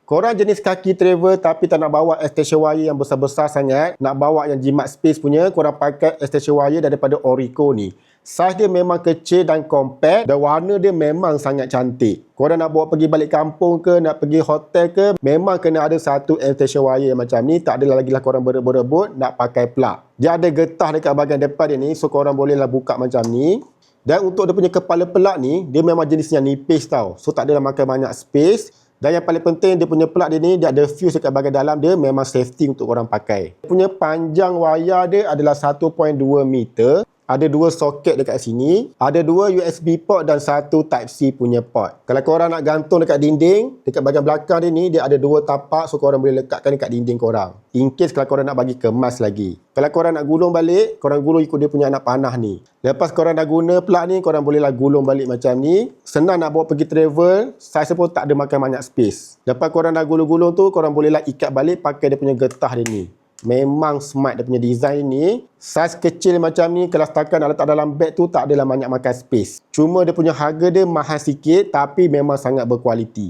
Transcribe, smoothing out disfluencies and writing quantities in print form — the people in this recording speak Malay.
Korang jenis kaki travel tapi tak nak bawa extension wire yang besar-besar sangat, nak bawa yang jimat space punya, korang pakai extension wire daripada Orico ni. Saiz dia memang kecil dan compact dan warna dia memang sangat cantik. Korang nak bawa pergi balik kampung ke, nak pergi hotel ke, memang kena ada satu extension wire macam ni. Tak adalah lagi lah korang berebut-rebut nak pakai plug. Dia ada getah dekat bahagian depan dia ni, so korang bolehlah buka macam ni. Dan untuk dia punya kepala plug ni, dia memang jenisnya nipis tau. So tak adalah makan banyak space. Dan yang paling penting, dia punya plug dia ni, dia ada fuse dekat bahagian dalam, dia memang safety untuk korang pakai. Dia punya panjang wayar dia adalah 1.2 meter. Ada dua soket dekat sini. Ada dua USB port dan satu Type-C punya port. Kalau korang nak gantung dekat dinding, dekat bahagian belakang dia ni, dia ada dua tapak, so korang boleh lekatkan dekat dinding korang. In case kalau korang nak bagi kemas lagi. Kalau korang nak gulung balik, korang gulung ikut dia punya anak panah ni. Lepas korang dah guna plug ni, korang bolehlah gulung balik macam ni. Senang nak bawa pergi travel, saiz pun tak ada makan banyak space. Lepas korang dah gulung-gulung tu, korang bolehlah ikat balik pakai dia punya getah dia ni. Memang smart dia punya design ni. Saiz kecil macam ni, kalau setakat nak letak dalam beg tu, tak adalah banyak makan space. Cuma dia punya harga dia mahal sikit, tapi memang sangat berkualiti.